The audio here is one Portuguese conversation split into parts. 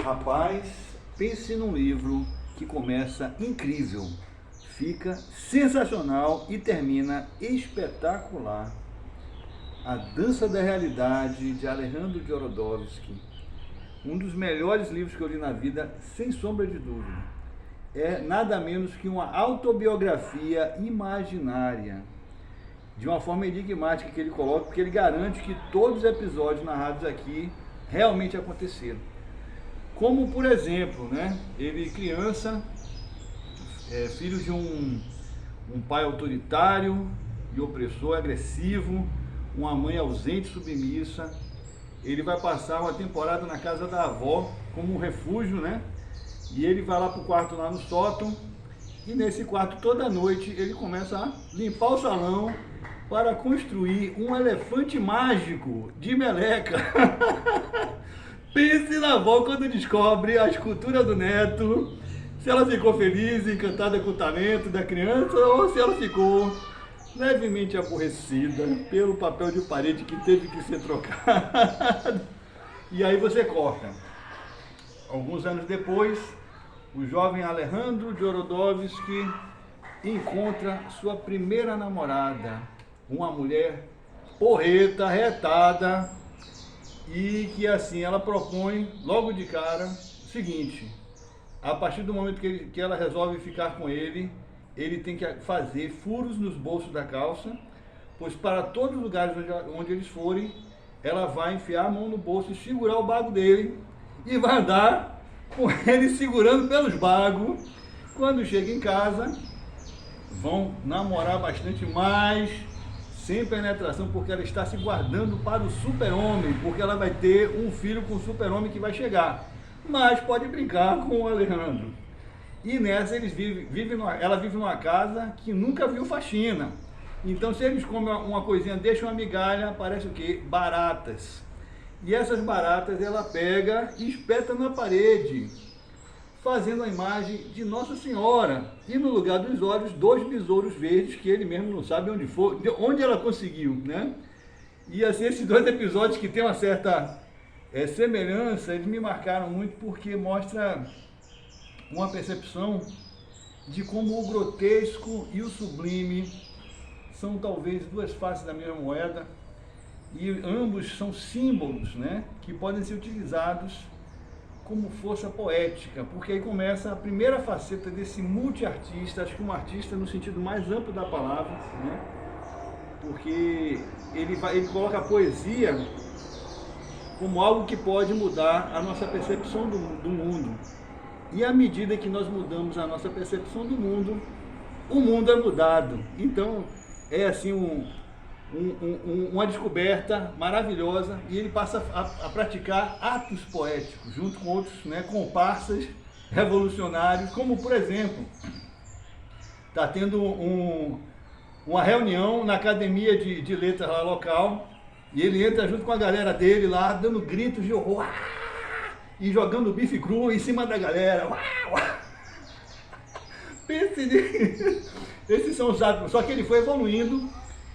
Rapaz, pense num livro que começa incrível, fica sensacional e termina espetacular. A Dança da Realidade, de Alejandro Jodorowsky. Um dos melhores livros que eu li na vida, sem sombra de dúvida. É nada menos que uma autobiografia imaginária, de uma forma enigmática que ele coloca, porque ele garante que todos os episódios narrados aqui realmente aconteceram. Como, por exemplo, né, ele criança, filho de um pai autoritário e opressor, agressivo, uma mãe ausente, submissa. Ele vai passar uma temporada na casa da avó como um refúgio, né? E ele vai lá pro quarto lá no sótão, e nesse quarto toda noite ele começa a limpar o salão para construir um elefante mágico de meleca. Pense na avó quando descobre a escultura do neto, se ela ficou feliz, encantada com o talento da criança, ou se ela ficou levemente aborrecida pelo papel de parede que teve que ser trocado. E aí você corta. Alguns anos depois, o jovem Alejandro Jodorowsky encontra sua primeira namorada, uma mulher porreta, retada, e que assim ela propõe logo de cara o seguinte: a partir do momento que ela resolve ficar com ele, ele tem que fazer furos nos bolsos da calça, pois para todos os lugares onde eles forem, ela vai enfiar a mão no bolso e segurar o bago dele, e vai andar com ele segurando pelos bagos. Quando chega em casa, vão namorar bastante mais, sem penetração, porque ela está se guardando para o super-homem, porque ela vai ter um filho com o super-homem que vai chegar. Mas pode brincar com o Alejandro. E nessa ela vive numa casa que nunca viu faxina. Então se eles comem uma coisinha, deixam uma migalha, parece o quê? Baratas. E essas baratas ela pega e espeta na parede, fazendo a imagem de Nossa Senhora. E no lugar dos olhos, 2 besouros verdes que ele mesmo não sabe onde foi, onde ela conseguiu, né? E assim, esses 2 episódios que tem uma certa semelhança, eles me marcaram muito porque mostra uma percepção de como o grotesco e o sublime são talvez 2 faces da mesma moeda, e ambos são símbolos, né, que podem ser utilizados como força poética, porque aí começa a primeira faceta desse multiartista, acho que um artista no sentido mais amplo da palavra, né, porque ele coloca a poesia como algo que pode mudar a nossa percepção do mundo. E à medida que nós mudamos a nossa percepção do mundo, o mundo é mudado. Então, é assim uma descoberta maravilhosa, e ele passa a praticar atos poéticos, junto com outros, né, comparsas revolucionários, como, por exemplo, está tendo uma reunião na academia de letras lá local, e ele entra junto com a galera dele lá, dando gritos de horror, e jogando bife cru em cima da galera. Pense nisso. Esses são os atos. Só que ele foi evoluindo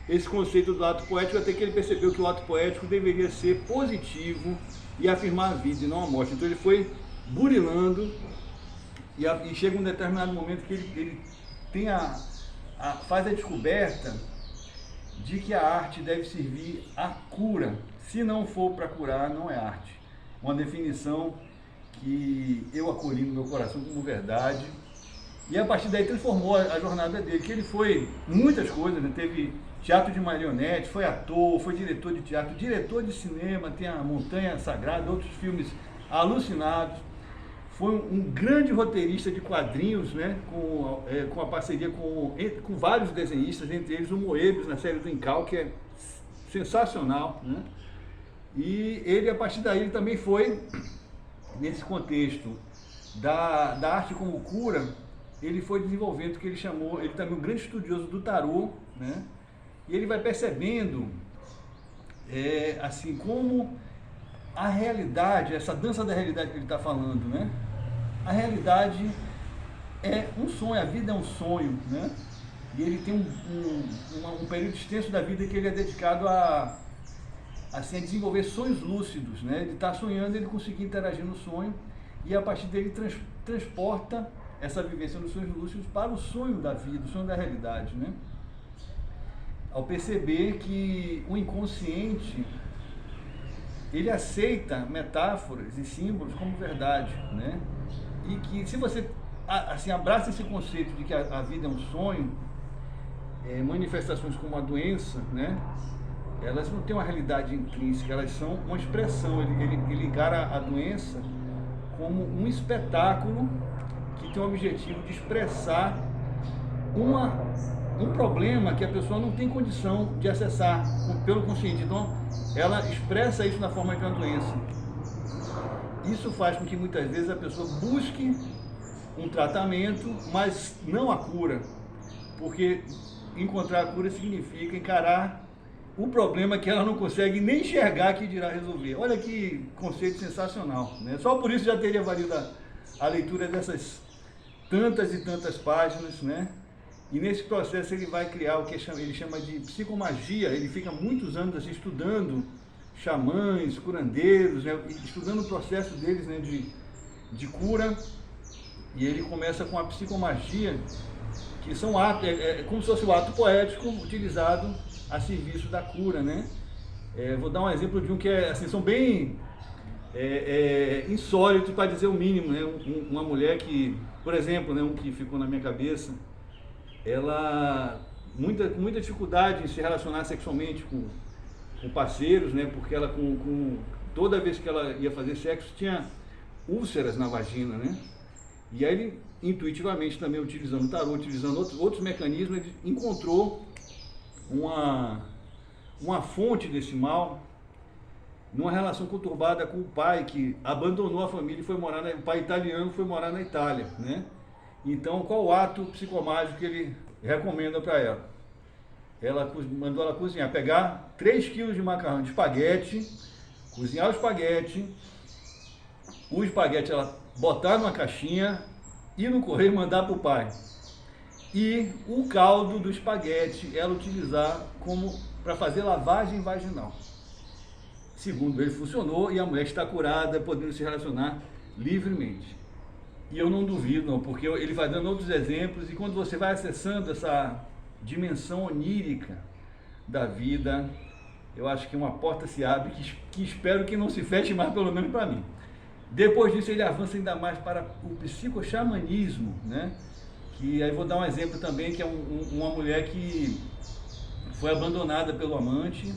esse conceito do ato poético, até que ele percebeu que o ato poético deveria ser positivo e afirmar a vida e não a morte. Então ele foi burilando, e chega um determinado momento que ele tem faz a descoberta de que a arte deve servir à cura. Se não for para curar, não é arte. Uma definição que eu acolhi no meu coração como verdade, e a partir daí transformou a jornada dele, que ele foi muitas coisas, né? Teve teatro de marionete, foi ator, foi diretor de teatro, diretor de cinema, tem a Montanha Sagrada, outros filmes alucinados, foi um grande roteirista de quadrinhos, né? Com a parceria com vários desenhistas, entre eles o Moebius, na série do Incal, que é sensacional, né? E ele, a partir daí, ele também foi, nesse contexto da arte como cura, ele foi desenvolvendo o que ele chamou, ele também é um grande estudioso do tarô, né? E ele vai percebendo, assim, como a realidade, essa dança da realidade que ele está falando, né? A realidade é um sonho, a vida é um sonho, né? E ele tem um período extenso da vida que ele é dedicado a desenvolver sonhos lúcidos, né? Ele está sonhando, ele conseguir interagir no sonho, e a partir dele transporta essa vivência dos sonhos lúcidos para o sonho da vida, o sonho da realidade, né? Ao perceber que o inconsciente, ele aceita metáforas e símbolos como verdade, né? E que se você assim abraça esse conceito de que a vida é um sonho, manifestações como a doença, né? Elas não têm uma realidade intrínseca, elas são uma expressão. Ele encara a doença como um espetáculo que tem o objetivo de expressar um problema que a pessoa não tem condição de acessar pelo consciente. Então, ela expressa isso na forma de uma doença. Isso faz com que muitas vezes a pessoa busque um tratamento, mas não a cura, porque encontrar a cura significa encarar o problema que ela não consegue nem enxergar, que dirá resolver. Olha que conceito sensacional, né? Só por isso já teria valido a leitura dessas tantas e tantas páginas, né? E nesse processo ele vai criar o que ele chama de psicomagia. Ele fica muitos anos assim, estudando xamãs, curandeiros, né? Estudando o processo deles, né? de cura. E ele começa com a psicomagia, que são atos, como se fosse o ato poético utilizado a serviço da cura, né? Vou dar um exemplo de um que assim, são bem insólitos, para dizer o mínimo, né? Uma mulher que, por exemplo, né, um que ficou na minha cabeça, ela com muita dificuldade em se relacionar sexualmente com parceiros, né? Porque ela toda vez que ela ia fazer sexo tinha úlceras na vagina, né? E aí ele, intuitivamente também utilizando o tarô, utilizando outros mecanismos, ele encontrou uma fonte desse mal numa relação conturbada com o pai, que abandonou a família e foi morar, o pai italiano foi morar na Itália, né? Então, qual o ato psicomágico que ele recomenda para ela? Mandou ela cozinhar, pegar 3 quilos de macarrão de espaguete, cozinhar o espaguete ela botar numa caixinha, ir no correio e mandar para o pai. E o caldo do espaguete ela utilizar para fazer lavagem vaginal. Segundo ele, funcionou e a mulher está curada, podendo se relacionar livremente. E eu não duvido, não, porque ele vai dando outros exemplos, e quando você vai acessando essa dimensão onírica da vida, eu acho que uma porta se abre que espero que não se feche mais, pelo menos para mim. Depois disso ele avança ainda mais para o psicoxamanismo, né? Que aí vou dar um exemplo também, que é uma mulher que foi abandonada pelo amante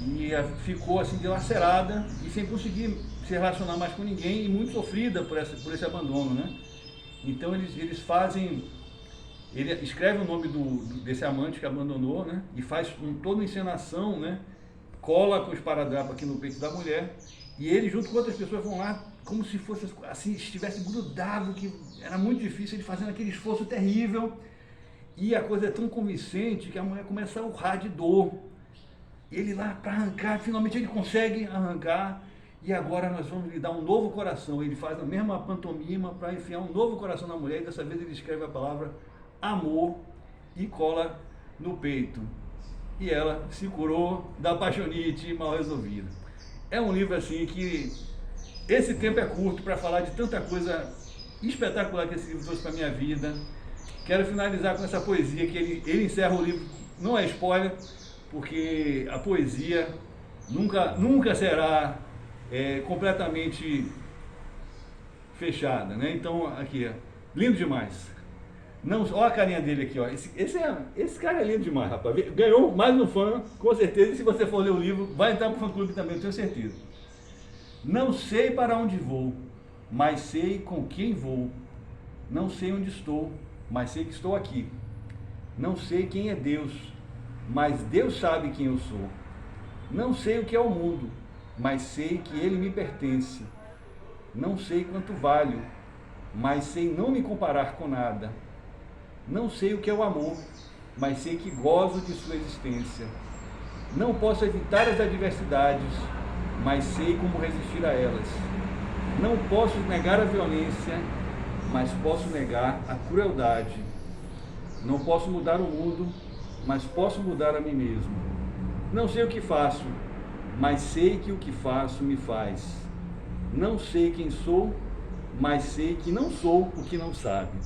e ficou assim dilacerada e sem conseguir se relacionar mais com ninguém e muito sofrida por esse abandono, né? Então eles fazem, ele escreve o nome desse amante que abandonou, né? E faz toda uma encenação, né? Cola com os esparadrapo aqui no peito da mulher. E ele, junto com outras pessoas, vão lá como se fosse assim, estivesse grudado, que era muito difícil, ele fazendo aquele esforço terrível. E a coisa é tão convincente que a mulher começa a urrar de dor. Ele lá para arrancar, finalmente ele consegue arrancar. E agora nós vamos lhe dar um novo coração. Ele faz a mesma pantomima para enfiar um novo coração na mulher. E dessa vez ele escreve a palavra amor e cola no peito. E ela se curou da apaixonite mal resolvida. É um livro assim que esse tempo é curto para falar de tanta coisa espetacular que esse livro trouxe para a minha vida. Quero finalizar com essa poesia que ele encerra o livro, não é spoiler, porque a poesia nunca será completamente fechada, né? Então aqui, lindo demais. Olha a carinha dele aqui, ó. Esse cara é lindo demais, rapaz. Ganhou mais um fã, com certeza. E se você for ler o livro, vai entrar para o fã-clube também, eu tenho certeza. Não sei para onde vou, mas sei com quem vou. Não sei onde estou, mas sei que estou aqui. Não sei quem é Deus, mas Deus sabe quem eu sou. Não sei o que é o mundo, mas sei que ele me pertence. Não sei quanto valho, mas sei não me comparar com nada. Não sei o que é o amor, mas sei que gozo de sua existência. Não posso evitar as adversidades, mas sei como resistir a elas. Não posso negar a violência, mas posso negar a crueldade. Não posso mudar o mundo, mas posso mudar a mim mesmo. Não sei o que faço, mas sei que o que faço me faz. Não sei quem sou, mas sei que não sou o que não sabe.